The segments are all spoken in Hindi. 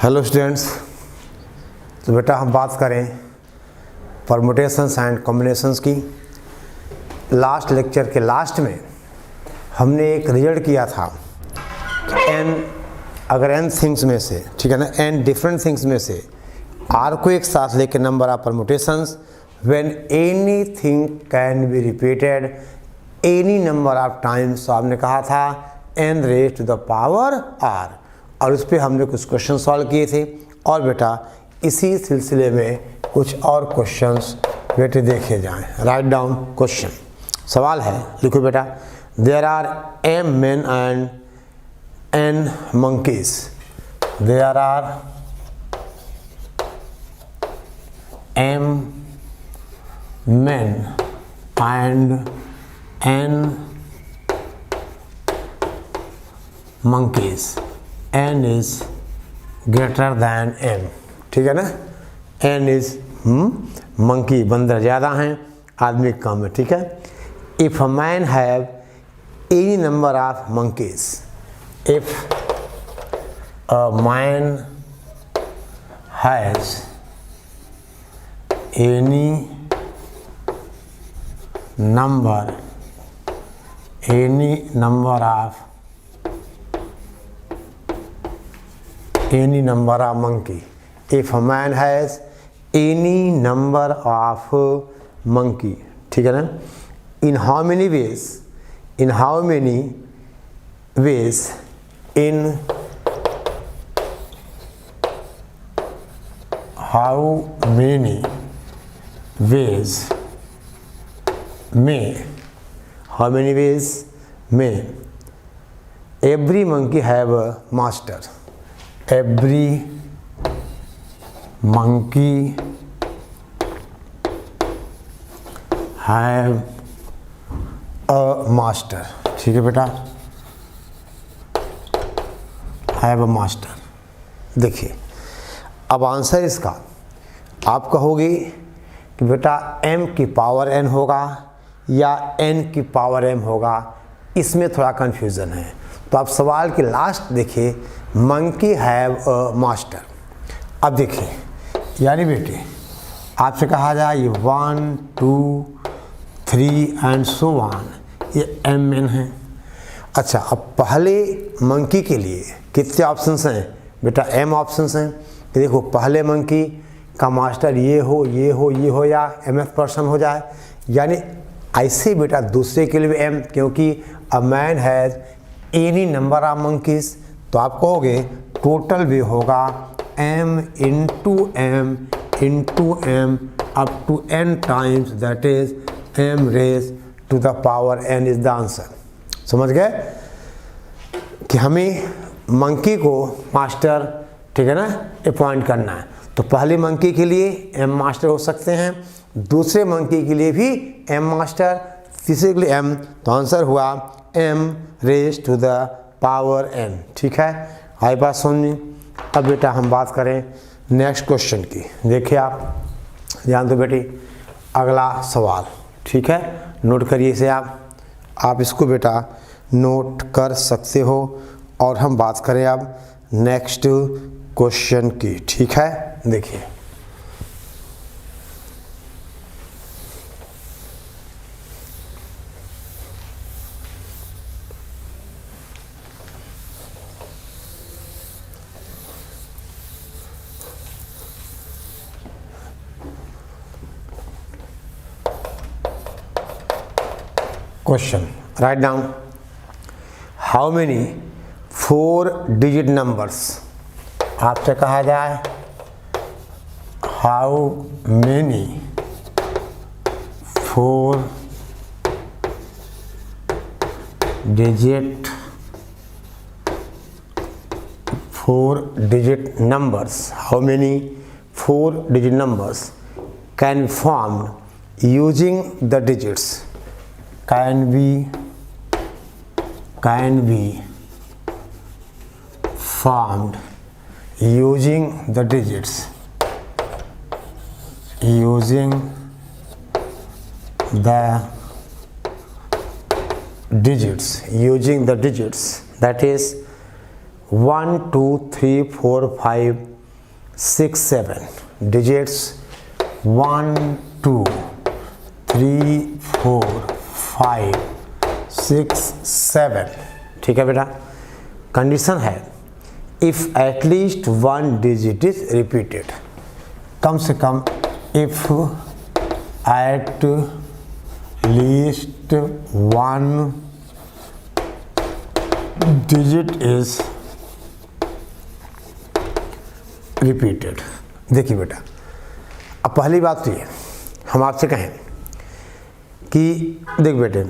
Hello students. तो बेटा हम बात करें परमुटेशंस एंड कॉम्बिनेशंस की। लास्ट लेक्चर के लास्ट में हमने एक रिजल्ट किया था कि अगर n थिंग्स में से, ठीक है ना, n डिफरेंट थिंग्स में से r को एक साथ लेके number of permutations when anything can be repeated any number of times. तो आपने कहा था n raise to the power r, और उस पर हमने कुछ क्वेश्चन सॉल्व किए थे। और बेटा इसी सिलसिले में कुछ और क्वेश्चंस बेटे देखे जाएं। Write down question. सवाल है, लिखो बेटा, there are m men and n monkeys। There are m men and n monkeys। n is greater than m, ठीक है ना। n is monkey, बंदर ज़्यादा हैं, आदमी कम है, ठीक है। if a man have any number of monkeys, if a man has any number of monkey, if a man has any number of monkey, ठीक है ना। in how many ways in how many ways may every monkey have a master। every monkey have a master, ठीक है बेटा, have a master। देखिए अब आंसर इसका आप कहोगे कि बेटा m की पावर n होगा या n की पावर m होगा, इसमें थोड़ा कन्फ्यूज़न है। तो आप सवाल के लास्ट देखिए, मंकी हैव अ मास्टर। अब देखिए, यानी बेटे आपसे कहा जाए ये 1 2 3 एंड सो ऑन, ये m n है। अच्छा, अब पहले मंकी के लिए कितने ऑप्शंस हैं बेटा? m ऑप्शंस हैं। देखो पहले मंकी का मास्टर ये हो या mth पर्सन हो जाए, यानी ऐसे बेटा दूसरे के लिए भी m, क्योंकि a man has any number of monkeys. तो आप कहोगे टोटल भी होगा m into m up to n times, that is m raise to the power n is the answer. समझ गए कि हमें मंकी को मास्टर, ठीक है ना, अपॉइंट करना है। तो पहले मंकी के लिए m मास्टर हो सकते हैं, दूसरे मंकी के लिए भी m मास्टर, तीसरे के लिए m। तो आंसर हुआ m raise to the power n, ठीक है। आई बात समझ में। अब बेटा हम बात करें नेक्स्ट क्वेश्चन की। देखिए आप ध्यान दो बेटी, अगला सवाल, ठीक है, नोट करिए इसे आप इसको बेटा नोट कर सकते हो। और हम बात करें अब नेक्स्ट क्वेश्चन की, ठीक है। देखिए question, write down how many 4 digit numbers. आपसे कहा जाए how many 4 digit numbers, how many 4 digit numbers can be formed using the digits, can be formed using the digits, using the digits that is 1 2 3 4 5 6 7 digits 1 2 3 4 5 6 7। ठीक है बेटा, कंडीशन है if at least 1 digit is repeated, कम से कम if at least 1 digit is repeated. देखिए बेटा, अब पहली बात तो ये हम आपसे कहें कि देख बेटे,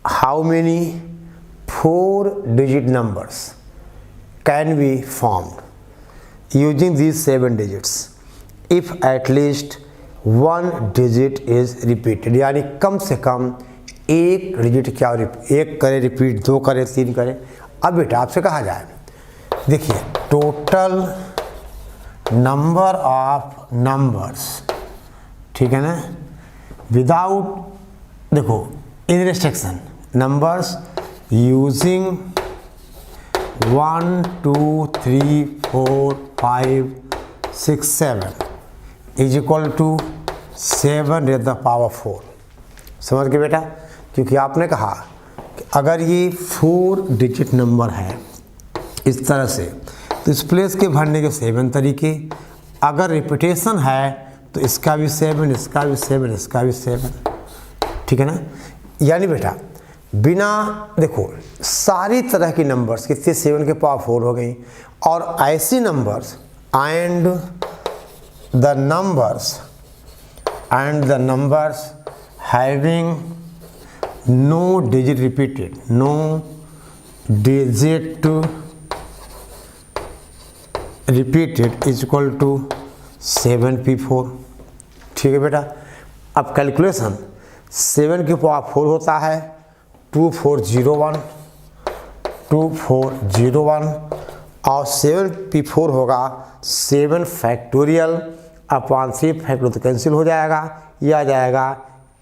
how many 4 digit numbers can be formed using these 7 digits if at least 1 digit is repeated, यानी कम से कम एक डिजिट क्या एक करे रिपीट, 2 करे, 3 करे। अब बेटा आपसे कहा जाए, देखिए टोटल नंबर ऑफ नंबर्स, ठीक है ना, विदाउट, देखो in restriction numbers using 1 2 3 4 5 6 7 is equal to 7 raised the power 4। समझ गए बेटा, क्योंकि आपने कहा कि अगर ये 4 डिजिट नंबर है इस तरह से, तो इस प्लेस के भरने के 7 तरीके, अगर रिपीटेशन है तो इसका भी 7, इसका भी 7, इसका भी 7, ठीक है ना। यानी बेटा बिना, देखो सारी तरह की नंबर्स कितने 7 के पावर 4 हो गई, और ऐसी numbers and the numbers having no digit repeated, no digit repeated is equal to 7p4। ठीक है बेटा, अब कैलकुलेशन 7 की पावर 4 होता है 2401 और 7p4 होगा 7 फैक्टोरियल अपॉन 3 फैक्टोरियल, तो कैंसिल हो जाएगा, ये आ जाएगा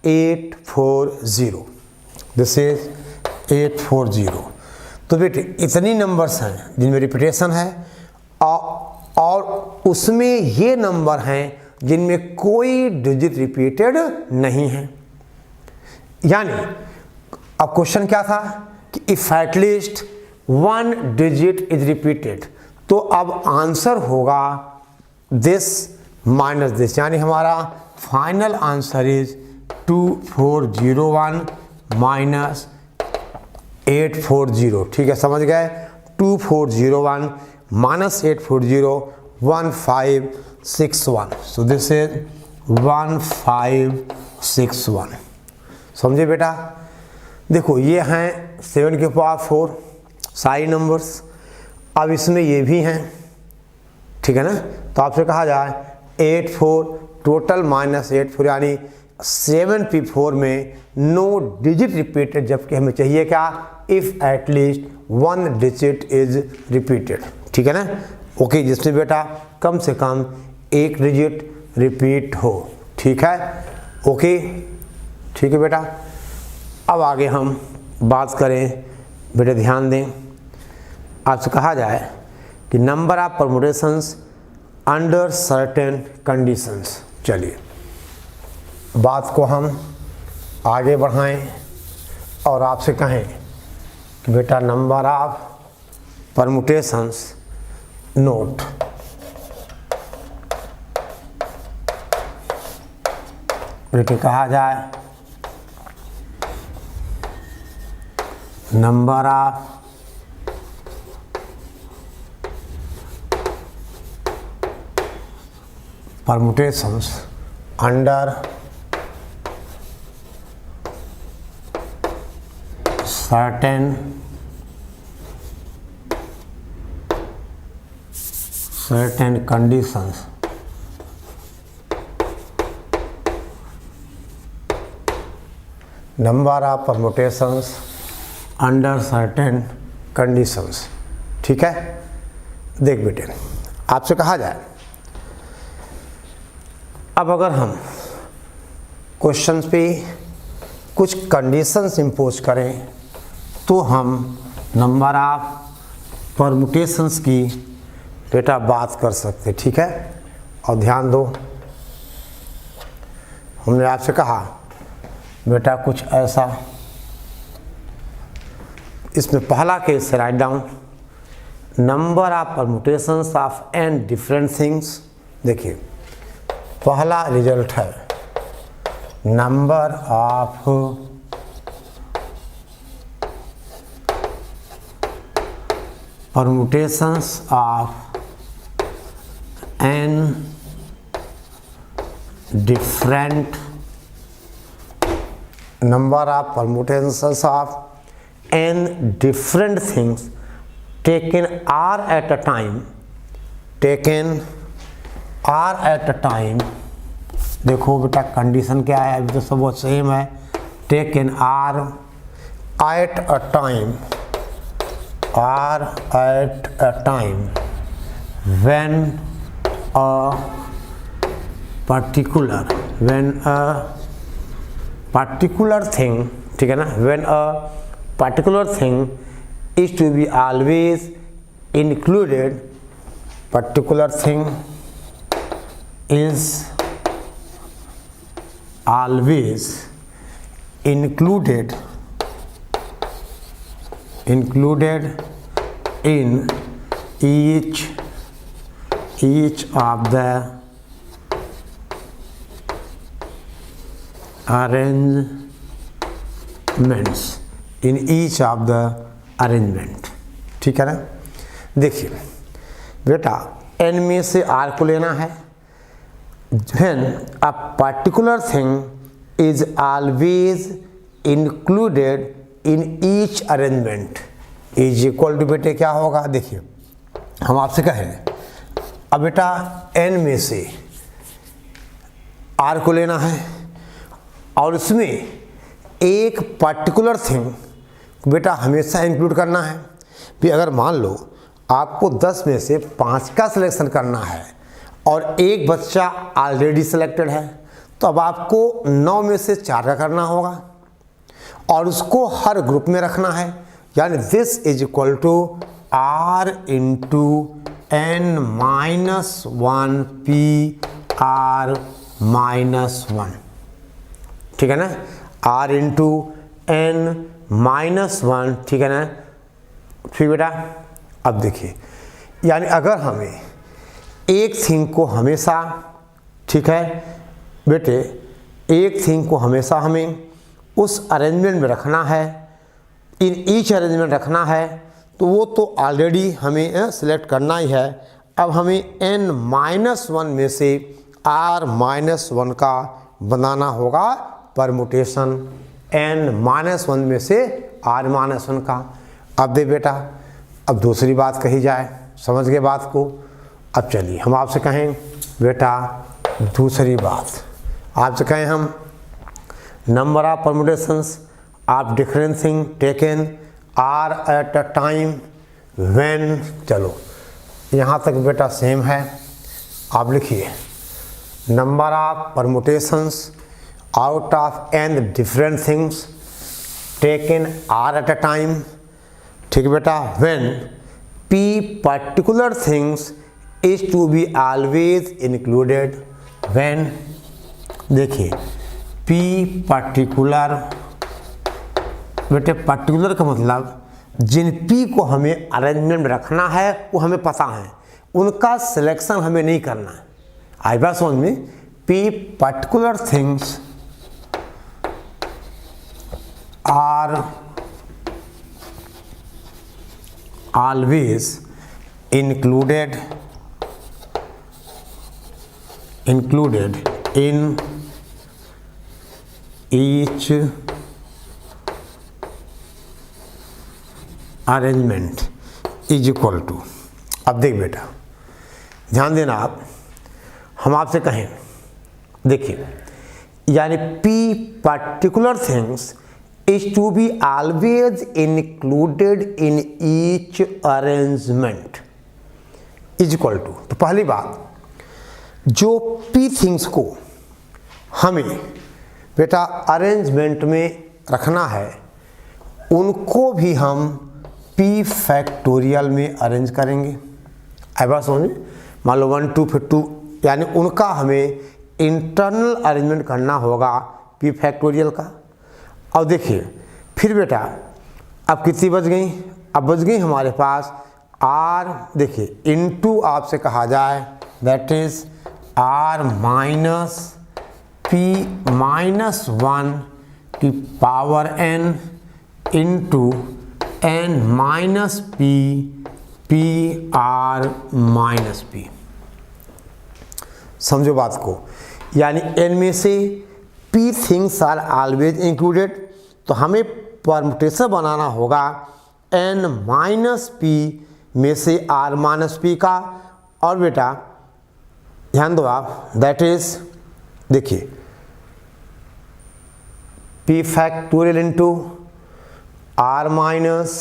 840। This is 840। तो बेटे इतनी नंबर्स हैं जिनमें रिपीटेशन है, और उसमें ये नंबर हैं जिनमें कोई डिजिट रिपीटेड नहीं है। यानी अब क्वेश्चन क्या था कि if at least 1 digit is repeated, तो अब आंसर होगा दिस माइनस दिस, यानी हमारा फाइनल आंसर इज 2401 माइनस 840। ठीक है, समझ गए, 2401 माइनस 840 1561। So this is 1561। समझे बेटा। देखो ये हैं 7 के पावर 4 सारी नंबर्स, अब इसमें ये भी हैं, ठीक है ना। तो आपसे कहा जाए 84 टोटल माइनस 84, यानी 7p4 में नो डिजिट रिपीटेड, जबकि हमें चाहिए क्या, if at least 1 digit is repeated. ठीक है ना। ओके, जिसमें बेटा कम से कम एक डिजिट रिपीट हो। ठीक है, ओके, ठीक है बेटा। अब आगे हम बात करें, बेटा ध्यान दें, आपसे कहा जाए कि number of permutations under certain conditions. चलिए बात को हम आगे बढ़ाएं और आपसे कहें कि बेटा नंबर ऑफ परमुटेशंस नोट। बेटे कहा जाए number of permutations under certain conditions number of permutations under certain conditions। ठीक है, देख बेटे आपसे कहा जाए, अब अगर हम क्वेश्चंस पे कुछ कंडीशंस इम्पोज करें तो हम नंबर ऑफ परमुटेशंस की बेटा बात कर सकते, ठीक है। और ध्यान दो, हमने आपसे कहा बेटा कुछ ऐसा, इसमें पहला केस से write down number of permutations of N different things. देखिए पहला रिजल्ट है number of permutations of n different number of permutations of n different things taken r at a time, देखो बेटा कंडीशन क्या है, अभी तो सब वो सेम है। Taken r at a time when a particular thing, ठीक है ना, when a particular thing is to be always included, particular thing is always included in each of the arrangements, ठीक है ना। देखिए बेटा n में से r को लेना है। when a particular thing is always included in each arrangement is equal to, बेटे क्या होगा, देखिए हम आपसे कहें अब बेटा n में से r को लेना है और इसमें एक पर्टिकुलर थिंग बेटा हमेशा इंक्लूड करना है। भी अगर मान लो आपको 10 में से 5 का सिलेक्शन करना है और एक बच्चा ऑलरेडी सिलेक्टेड है, तो अब आपको 9 में से 4 का करना होगा और उसको हर ग्रुप में रखना है। यानी this is equal to r into n minus 1 p r minus 1, ठीक है ना, r इंटू n माइनस 1, ठीक है ना। फिर बेटा अब देखिए, यानी अगर हमें एक थिंग को हमेशा, ठीक है बेटे, एक थिंग को हमेशा हमें उस अरेंजमेंट में रखना है, इन ईच अरेंजमेंट रखना है, तो वो तो ऑलरेडी हमें सिलेक्ट करना ही है। अब हमें n माइनस 1 में से r माइनस 1 का बनाना होगा परमुटेशन, n माइनस 1 में से r माइनस 1 का। अब दे बेटा अब दूसरी बात कही जाए, समझ गए बात को। अब चलिए हम आपसे कहें बेटा दूसरी बात, आपसे कहें हम number of permutations of different thing taken R at a time when, चलो यहाँ तक बेटा सेम है। आप लिखिए number of permutations out of N different things taken R at a time, ठीक बेटा, when p particular things is to be always included when, देखिए p particular, बेटे पर्टिकुलर का मतलब जिन p को हमें अरेंजमेंट में रखना है वो हमें पता है, उनका सिलेक्शन हमें नहीं करना है। आई बात समझ में, p particular things are always included in each arrangement is equal to। अब देख बेटा ध्यान देना आप, हम आपसे कहें देखिए, यानी p particular things is to be always included in each arrangement is equal to। तो पहली बात, जो p थिंग्स को हमें बेटा अरेंजमेंट में रखना है उनको भी हम p फैक्टोरियल में अरेंज करेंगे। आई बात समझ में। मान लो 1 2 फिर 2, यानी उनका हमें इंटरनल अरेंजमेंट करना होगा p फैक्टोरियल का। अब देखिए फिर बेटा अब कितनी बच गई, अब बच गई हमारे पास r, देखिए इनटू आपसे कहा जाए that is r minus p minus 1 की power n into n minus p r minus p। समझो बात को, यानी n में से p things are always included, तो हमें परमुटेशन बनाना होगा n माइनस p में से r माइनस p का। और बेटा ध्यान दो आप, दैट इज देखिए p factorial into r minus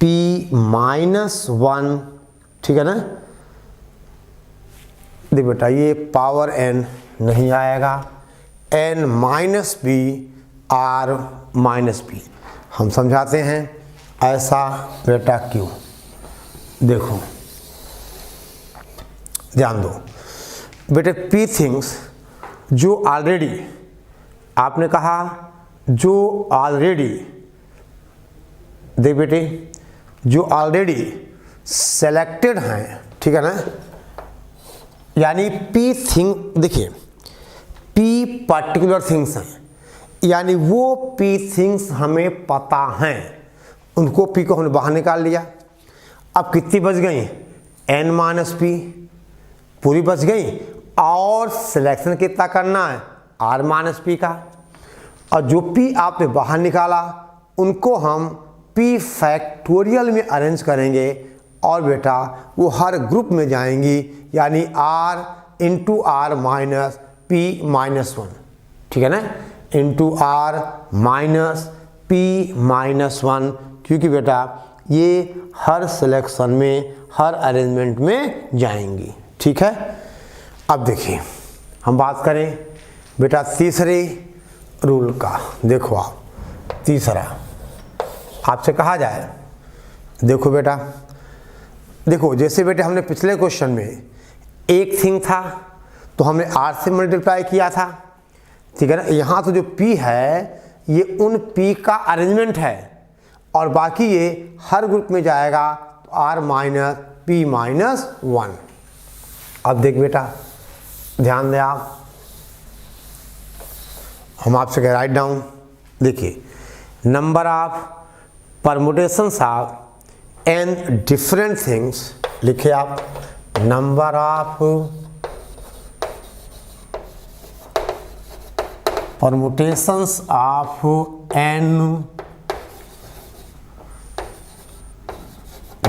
p minus 1, ठीक है ना। देख बेटा ये पावर n नहीं आएगा, n minus p r minus p। हम समझाते हैं ऐसा बेटा क्यों, देखो ध्यान दो बेटे, p थिंग्स जो ऑलरेडी, आपने कहा जो ऑलरेडी, देख बेटे जो ऑलरेडी सेलेक्टेड हैं, ठीक है ना, यानी p थिंग, देखिए p पर्टिकुलर थिंग्स हैं, यानी वो p थिंग्स हमें पता हैं, उनको p को हमने बाहर निकाल लिया। अब कितनी बच गई, n माइनस p पूरी बच गई, और सिलेक्शन कितना करना है, r माइनस p का। और जो p आपने बाहर निकाला उनको हम p फैक्टोरियल में अरेंज करेंगे, और बेटा वो हर ग्रुप में जाएंगी, यानी r into r minus p minus 1, ठीक है ना, into r minus p minus 1, क्योंकि बेटा ये हर सिलेक्शन में, हर अरेंजमेंट में जाएंगी, ठीक है। अब देखिए हम बात करें बेटा तीसरे रूल का। देखो आप तीसरा आपसे कहा जाए, देखो बेटा, देखो जैसे बेटे हमने पिछले क्वेश्चन में एक थिंग था तो हमने r से मल्टीप्लाई किया था, ठीक है ना। यहाँ तो जो p है ये उन p का अरेंजमेंट है, और बाकी ये हर ग्रुप में जाएगा, तो r माइनस p माइनस 1। अब देख बेटा ध्यान दें आप, हम आपसे कह राइट डाउन, देखिए number of permutations of n different things, लिखे आप number of permutations of n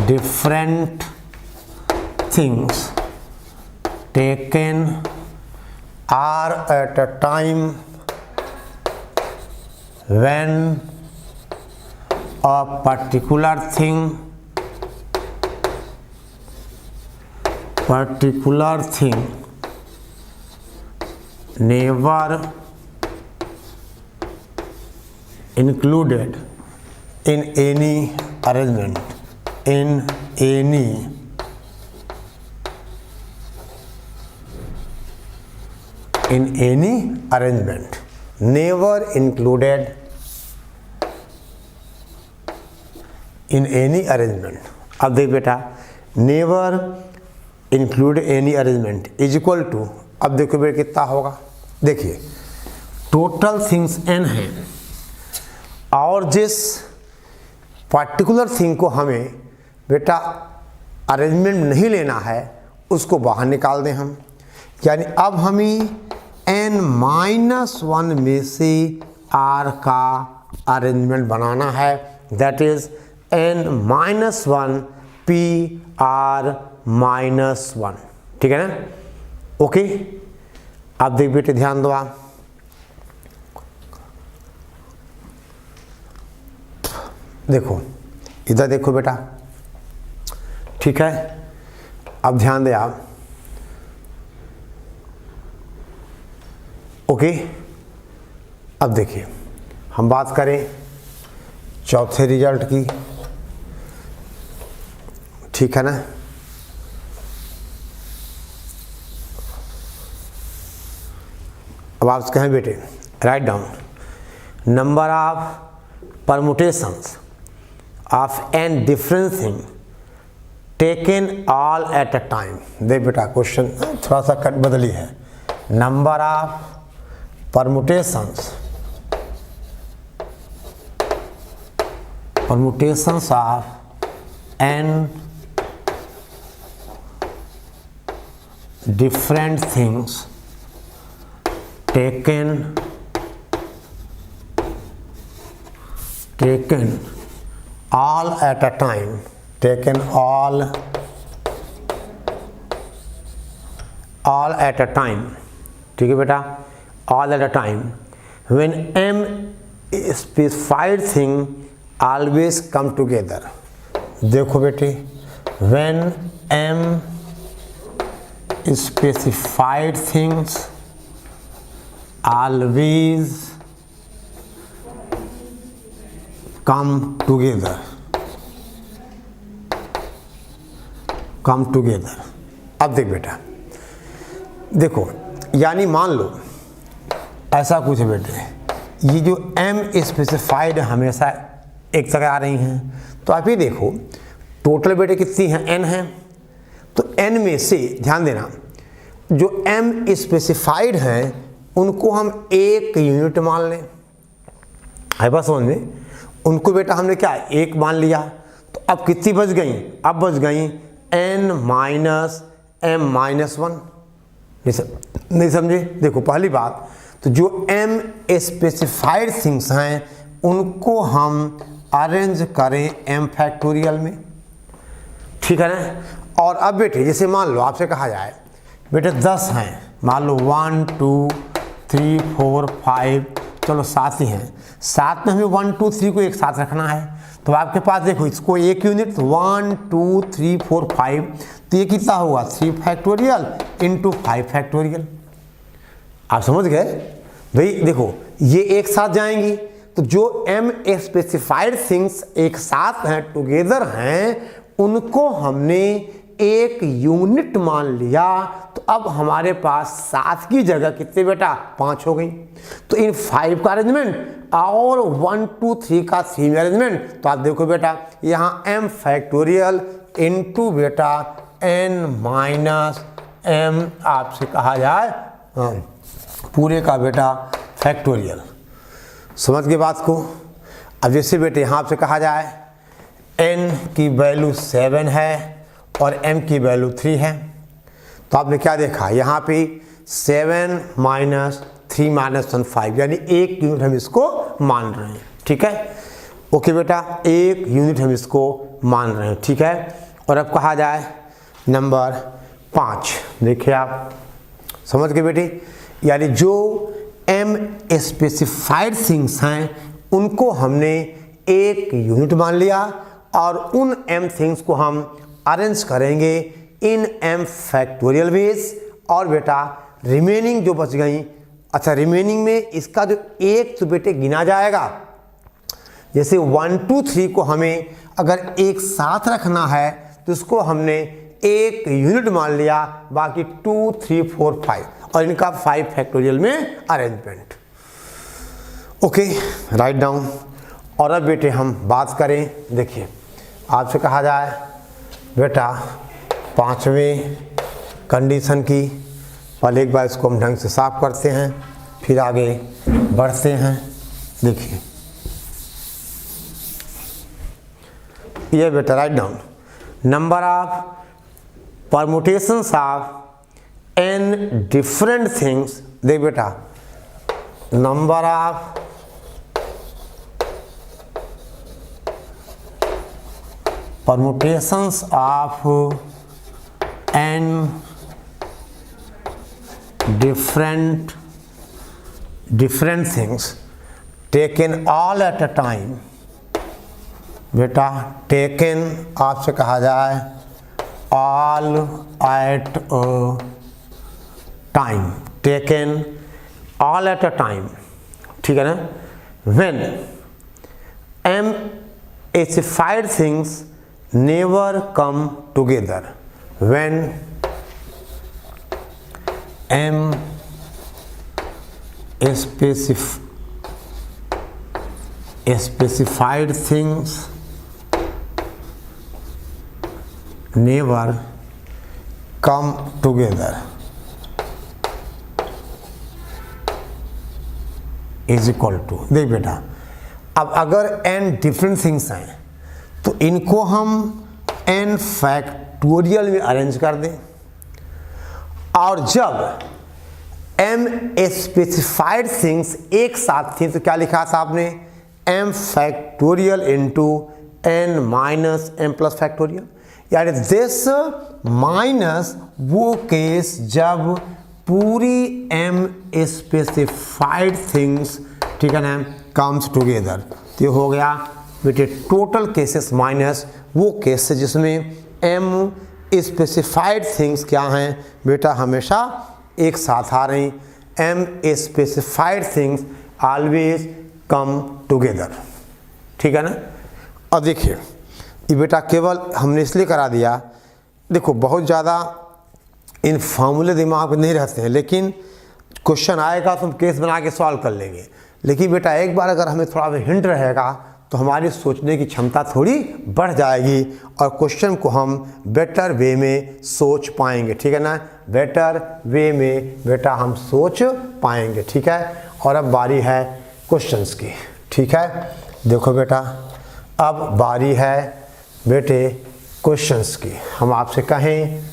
different things taken are at a time when a particular thing never included in any arrangement, never included in any arrangement। अब देख बेटा never include any arrangement is equal to, अब देखो बेटा कितना होगा, देखिए टोटल थिंग्स n है, और जिस पर्टिकुलर थिंग को हमें बेटा अरेंजमेंट नहीं लेना है उसको बाहर निकाल दें हम, यानी अब हमें n माइनस 1 में से r का अरेंजमेंट बनाना है, that is n minus 1 p r minus 1, ठीक है ना। ओके अब देख बेटे ध्यान दो आप, देखो इधर देखो बेटा, ठीक है। अब ध्यान दे आप, ओके। अब देखिए हम बात करें चौथे रिजल्ट की, ठीक है ना। अब आप कहें बेटे write down number of permutations of N different thing taken all at a time. देख बेटा क्वेश्चन थोड़ा सा कट बदली है। नंबर ऑफ परमुटेशंस ऑफ एन different things taken all at a time, taken all at a time, ठीक है बेटा, all at a time, when m specified thing always come together। देखो बेटे when m specified things always come together। अब देख बेटा, देखो यानी मान लो ऐसा कुछ है बेटे, ये जो m स्पेसिफाइड हमेशा एक जगह आ रही हैं, तो आप ये देखो टोटल बेटे कितनी है, n है, तो n में से ध्यान देना जो m स्पेसिफाइड हैं उनको हम एक यूनिट मान लें, है बात समझ में, उनको बेटा हमने क्या एक मान लिया, तो अब कितनी बच गई, अब बच गई n माइनस m माइनस 1। नहीं समझे, देखो पहली बात तो जो m स्पेसिफाइड थिंग्स हैं उनको हम अरेंज करें m फैक्टोरियल में, ठीक है ना। और अब बेटे जैसे मान लो आपसे कहा जाए बेटे 10 हैं, मान लो 1 2 3 4 5, चलो 7 ही हैं, 7 में हमें 1 2 3 को एक साथ रखना है, तो आपके पास देखो इसको एक यूनिट 1 2 3 4 5, तो ये कितना होगा 3 फैक्टोरियल इंटू 5 फैक्टोरियल। आप समझ गए भाई, देखो ये एक साथ जाएंगी, तो जो m स्पेसिफाइड थिंग्स एक साथ हैं टुगेदर हैं उनको हमने एक यूनिट मान लिया, तो अब हमारे पास 7 की जगह कितने बेटा 5 हो गई, तो इन 5 का अरेंजमेंट और 1 2 3 का 3 में अरेंजमेंट, तो आप देखो बेटा यहाँ m फैक्टोरियल इंटू बेटा n माइनस m आपसे कहा जाए पूरे का बेटा फैक्टोरियल। समझ गए बात को। अब जैसे बेटे यहाँ आपसे कहा जाए n की वैल्यू 7 है और m की वैल्यू 3 है, तो आपने क्या देखा यहाँ पे 7 माइनस 3 माइनस 1 5, यानी एक यूनिट हम इसको मान रहे हैं, ठीक है। ओके बेटा, एक यूनिट हम इसको मान रहे हैं, ठीक है। और अब कहा जाए नंबर 5, देखिए आप समझ गए बेटे, यानी जो m स्पेसिफाइड थिंग्स हैं उनको हमने एक यूनिट मान लिया और उन m थिंग्स को हम अरेंज करेंगे इन m फैक्टोरियल वेज, और बेटा रिमेनिंग जो बच गई, अच्छा रिमेनिंग में इसका जो एक तो बेटे गिना जाएगा, जैसे 1 2 3 को हमें अगर एक साथ रखना है तो इसको हमने एक यूनिट मान लिया, बाकी 2 3 4 5 और इनका 5 फैक्टोरियल में अरेंजमेंट। Okay, write down. और अब बेटे हम बात करें, देखिए आपसे कहा जाए बेटा 5वें कंडीशन की, पहले एक बार इसको हम ढंग से साफ करते हैं फिर आगे बढ़ते हैं। देखिए ये बेटा right down number of permutations of n different things, देख बेटा number of permutations of n different things taken all at a time, बेटा taken आपसे कहा जाए all at a time, taken all at a time, ठीक है ना। when m specified things never come together, when m specified things never come together is equal to, देख बेटा, अब अगर n डिफरेंट थिंग्स हैं तो इनको हम n फैक्टोरियल में अरेंज कर दें, और जब m स्पेसिफाइड थिंग्स एक साथ थी तो क्या लिखा था आपने, m factorial into n minus m plus factorial, यानी दिस माइनस वो केस जब पूरी m स्पेसिफाइड थिंग्स, ठीक है ना, कम्स टुगेदर, तो ये हो गया बेटे टोटल केसेस माइनस वो केस जिसमें m स्पेसिफाइड थिंग्स क्या हैं बेटा, हमेशा एक साथ आ रही, m specified things always come together, ठीक है ना। और देखिए ये बेटा केवल हमने इसलिए करा दिया, देखो बहुत ज़्यादा इन फार्मूले दिमाग में नहीं रहते हैं, लेकिन क्वेश्चन आएगा तो हम केस बना के सॉल्व कर लेंगे, लेकिन बेटा एक बार अगर हमें थोड़ा भी हिंट रहेगा तो हमारी सोचने की क्षमता थोड़ी बढ़ जाएगी और क्वेश्चन को हम बेटर वे में सोच पाएंगे, ठीक है ना, बेटर वे में बेटा हम सोच पाएंगे, ठीक है। और अब बारी है क्वेश्चंस की, ठीक है। देखो बेटा अब बारी है बेटे क्वेश्चंस की, हम आपसे कहें,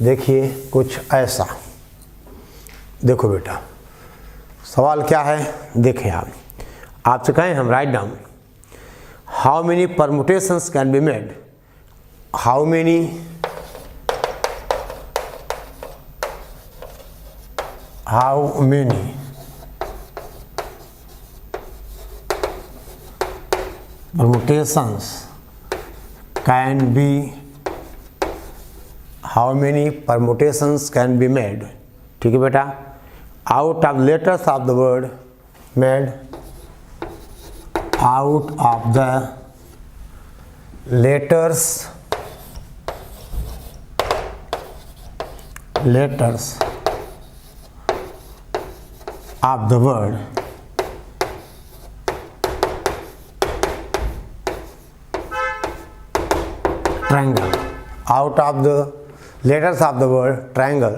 देखिए कुछ ऐसा, देखो बेटा सवाल क्या है, देखें आप, आपसे कहें हम write down how many permutations can be made, how many permutations can be made, ठीक है बेटा, out of letters of the word made, out of the letters of the word triangle, out of the letters of the word triangle,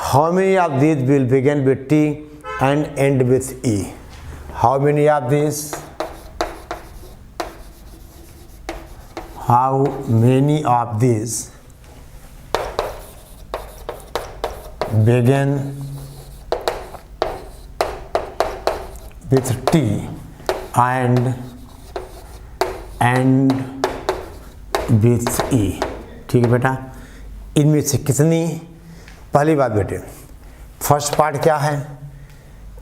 how many of these will begin with T and end with E, how many of these begin with T and end with E, ठीक है बेटा। इनमें से कितनी, पहली बात बेटे फर्स्ट पार्ट क्या है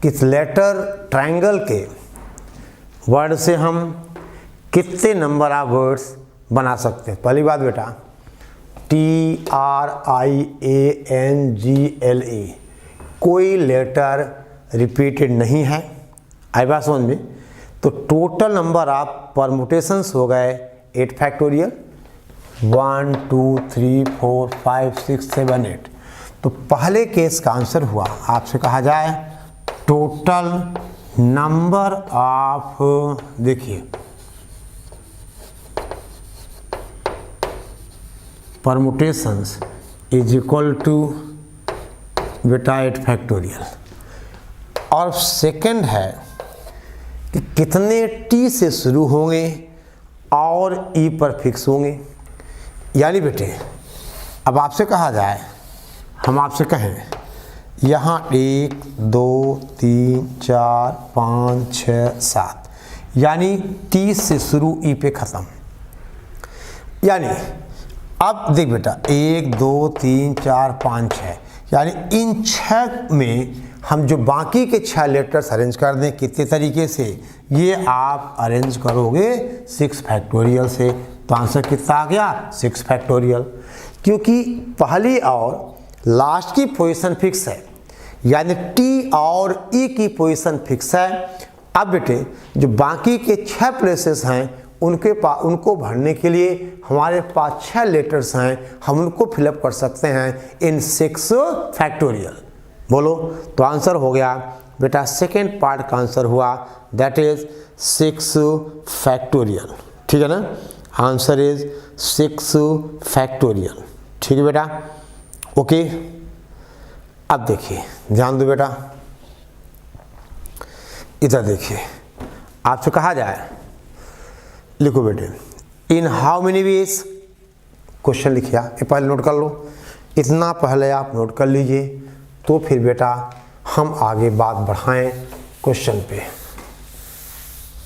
कि लेटर ट्रायंगल के वर्ड से हम कितने नंबर ऑफ वर्ड्स बना सकते हैं। पहली बात बेटा TRIANGLE कोई लेटर रिपीटेड नहीं है, आई बात समझ में, तो टोटल नंबर ऑफ परमुटेशंस हो गए 8 फैक्टोरियल, 1 2 3 4 5 6 7 8। तो पहले केस का आंसर हुआ, आपसे कहा जाए टोटल नंबर ऑफ, देखिए परमुटेशंस इज इक्वल टू बेटा 8 फैक्टोरियल। और सेकंड है कि कितने टी से शुरू होंगे और ई पर फिक्स होंगे, यानी बेटे अब आपसे कहा जाए, हम आपसे कहें यहाँ 1 2 3 4 5 6 7, यानी टी से शुरू ई पे ख़त्म, यानी अब देख बेटा 1 2 3 4 5 6, यानी इन 6 में हम जो बाकी के 6 लेटर्स अरेंज कर दें कितने तरीके से, ये आप अरेंज करोगे 6 फैक्टोरियल से, तो आंसर कितना आ गया 6 फैक्टोरियल, क्योंकि पहली और लास्ट की पोजीशन फिक्स है, यानी टी और ई की पोजीशन फिक्स है। अब बेटे जो बाकी के 6 प्लेसेस हैं उनको भरने के लिए हमारे पास 6 लेटर्स हैं, हम उनको फिलअप कर सकते हैं इन 6 फैक्टोरियल, बोलो, तो आंसर हो गया बेटा, सेकेंड पार्ट का आंसर हुआ दैट इज 6 फैक्टोरियल। ठीक है ना, आंसर इज 6 फैक्टोरियल। ठीक है बेटा, ओके। अब देखिए, ध्यान दो बेटा, इधर देखिए, आपसे कहा जाए, लिखो बेटे, in how many ways, question लिखिए, ये पहले नोट कर लो, इतना पहले आप नोट कर लीजिए, तो फिर बेटा हम आगे बात बढ़ाएं क्वेश्चन पे।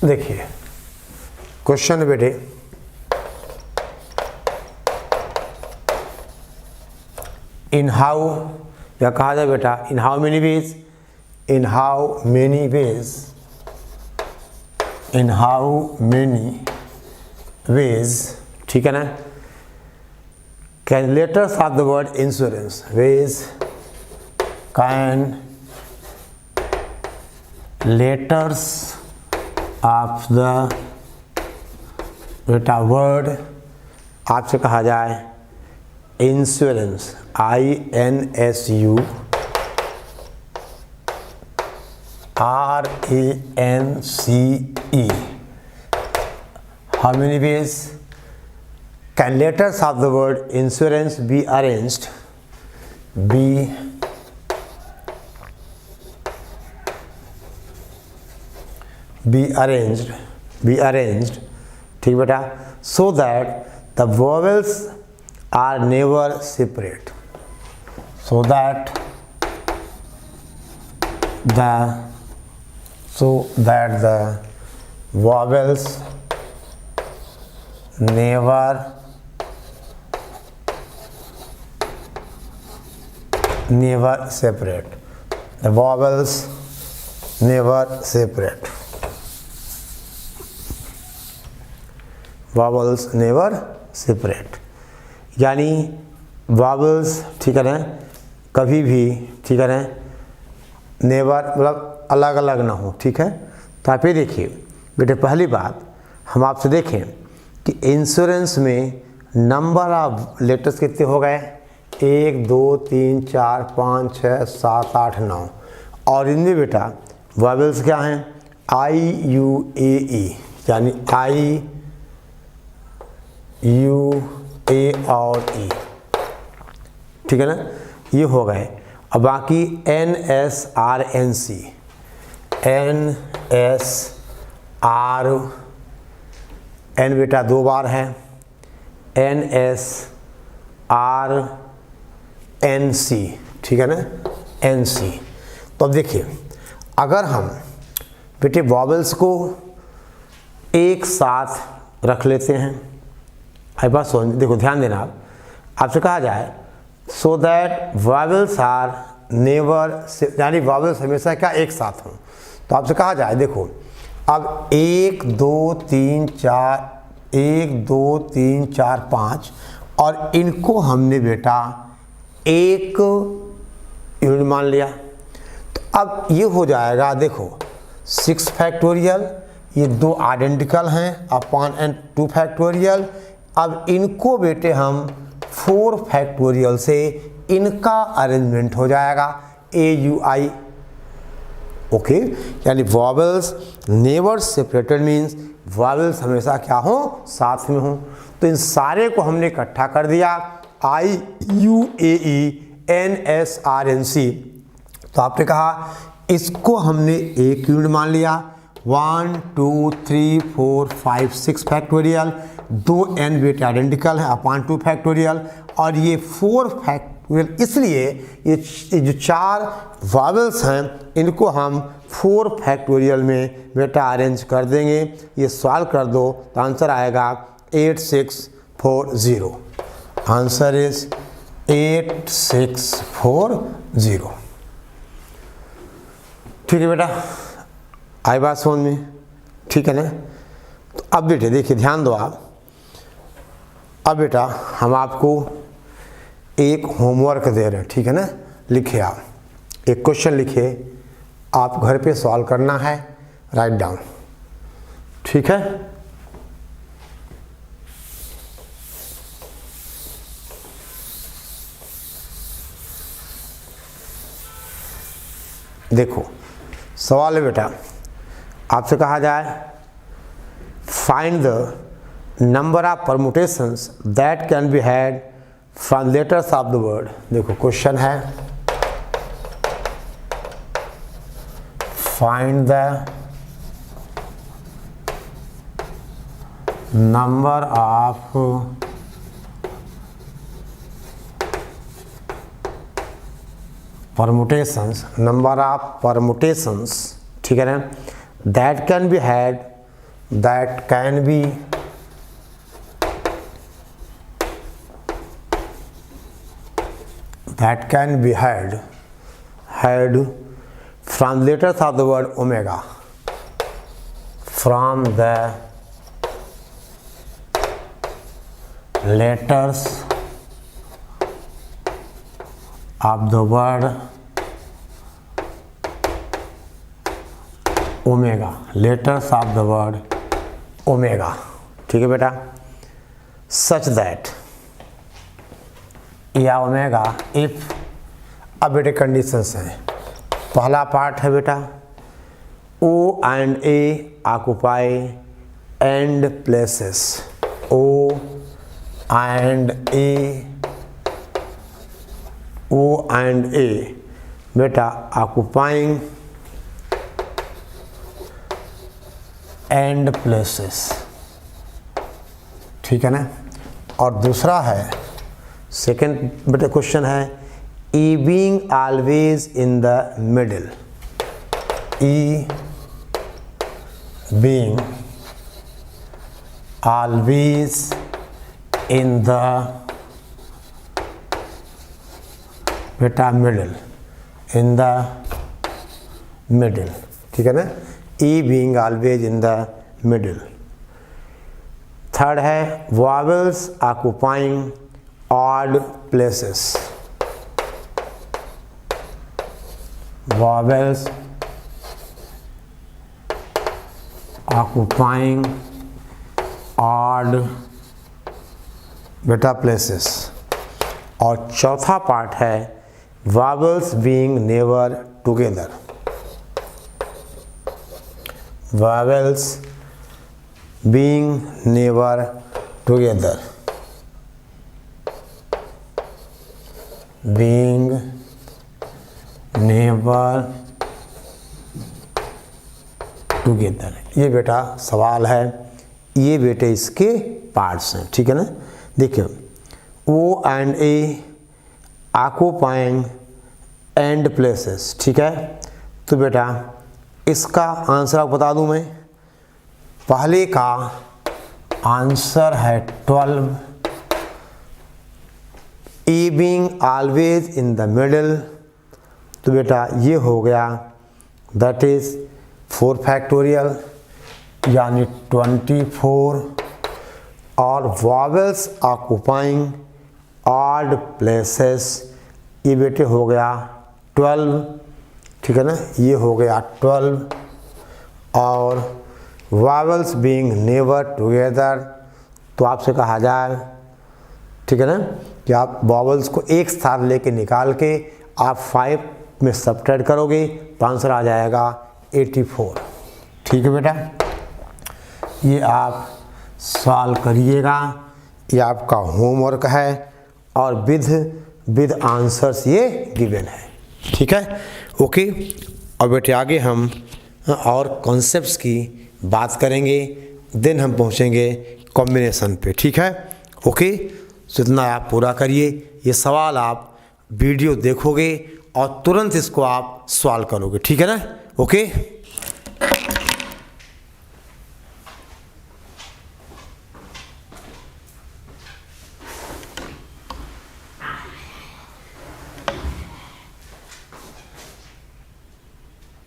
देखिए क्वेश्चन बेटे, इन हाउ, या कहा जाए बेटा in how many ways, in how many ways, in how many ways, ठीक है ना, can letters of the word insurance, veg can letters of the बेटा वर्ड, आपसे कहा जाए insurance, INSU RANCE, how many ways can letters of the word insurance be arranged, be arranged, ठीक बेटा, so that the vowels are never separate, so that the vowels never separate, the vowels never separate, vowels never separate, यानी वावल्स, ठीक है ना, कभी भी, ठीक है ना, नेवर मतलब अलग अलग ना हो। ठीक है, तो आप ये देखिए बेटे, पहली बात हम आपसे देखें कि इंश्योरेंस में नंबर ऑफ लेटर्स कितने हो गए, 1 2 3 4 5 6 7 8 9, और इनमें बेटा वावल्स क्या हैं, IUAE, यानी IUA और E, ठीक है ना, ये हो गए। अब बाकी NSRNC, N बेटा 2 बार है, NSRNC, ठीक है ना, NC। तो अब देखिए, अगर हम बेटे वॉवल्स को एक साथ रख लेते हैं, आई बात सुन, देखो ध्यान देना, आपसे कहा जाए so that vowels are never, यानी वॉवल्स हमेशा क्या एक साथ हों, तो आपसे कहा जाए, देखो अब 1 2 3 4 1 2 3 4 5, और इनको हमने बेटा एक यूनिट मान लिया, तो अब ये हो जाएगा, देखो 6 फैक्टोरियल, ये 2 आइडेंटिकल हैं अपॉन एन 2 फैक्टोरियल। अब इनको बेटे हम 4 फैक्टोरियल से इनका अरेंजमेंट हो जाएगा AUI, ओके, यानी vowels never separated means vowels हमेशा क्या हो, साथ में हो। तो इन सारे को हमने इकट्ठा कर दिया, IUAE NSRNC, तो आपने कहा इसको हमने एक यूनिट मान लिया, 1 2 3 4 5 6 फैक्टोरियल, 2 n बेटे आइडेंटिकल है अपॉन 2 फैक्टोरियल, और ये 4 फैक्टोरियल, इसलिए ये जो 4 वॉवल्स हैं इनको हम 4 फैक्टोरियल में बेटा अरेंज कर देंगे। ये सॉल्व कर दो तो आंसर आएगा 8640, आंसर इज 8640। ठीक है बेटा, आई बात समझ में, ठीक है ना। तो अब बेटे देखिए, ध्यान दो आप, अब बेटा हम आपको एक होमवर्क दे रहे हैं, ठीक है ना, लिखिए आप एक क्वेश्चन लिखिए, आप घर पे सॉल्व करना है, राइट डाउन, ठीक है। देखो सवाल है बेटा, आपसे कहा जाए find the number of permutations that can be had from letters of the word. देखो क्वेश्चन है find the number of permutations, number of permutations, ठीक है ना, that can be had, that can be had from letters of the word omega, from the letters of the word omega, letters of the word omega, ठीक है बेटा, such that या ओमेगा इफ, अब बेटे कंडीशंस हैं। पहला पार्ट है बेटा O and A occupy end places, O and A, O and A बेटा ऑक्युपाइंग एंड प्लेसेस, ठीक है ना। और दूसरा है सेकेंड बेटा क्वेश्चन है E being always in the middle, E being always in the बेटा मिडिल, इन द मिडिल, ठीक है ना, E being always in the middle. Third है vowels occupying odd places, vowels occupying odd बेटा places। और चौथा पार्ट है vowels being never together, vowels being never together, being never together। ये बेटा सवाल है, ये बेटे इसके पार्ट्स हैं, ठीक है ना। देखिए O and A occupying and places, ठीक है। तो बेटा इसका आंसर आपको बता दूं मैं, पहले का आंसर है 12, E being always in the middle, तो बेटा ये हो गया दैट इज 4 फैक्टोरियल यानी 24, और वॉवेल्स ऑक्युपाइंग ऑड प्लेसेस ये बेटे हो गया 12, ठीक है ना, ये हो गया 12, और वॉवेल्स बीइंग नेवर टुगेदर, तो आपसे कहा जाए, ठीक है ना, कि आप वॉवेल्स को एक साथ लेके निकाल के आप 5 में सब्ट्रैक्ट करोगे तो आंसर आ जाएगा 84, ठीक है बेटा। ये आप सॉल्व करिएगा, ये आपका होमवर्क है और विद आंसर्स ये गिवन है, ठीक है, ओके। और बेटे आगे हम और कॉन्सेप्ट्स की बात करेंगे, देन हम पहुँचेंगे कॉम्बिनेशन पे, ठीक है, ओके। तो इतना आप पूरा करिए, ये सवाल आप वीडियो देखोगे और तुरंत इसको आप सॉल्व करोगे, ठीक है ना, ओके।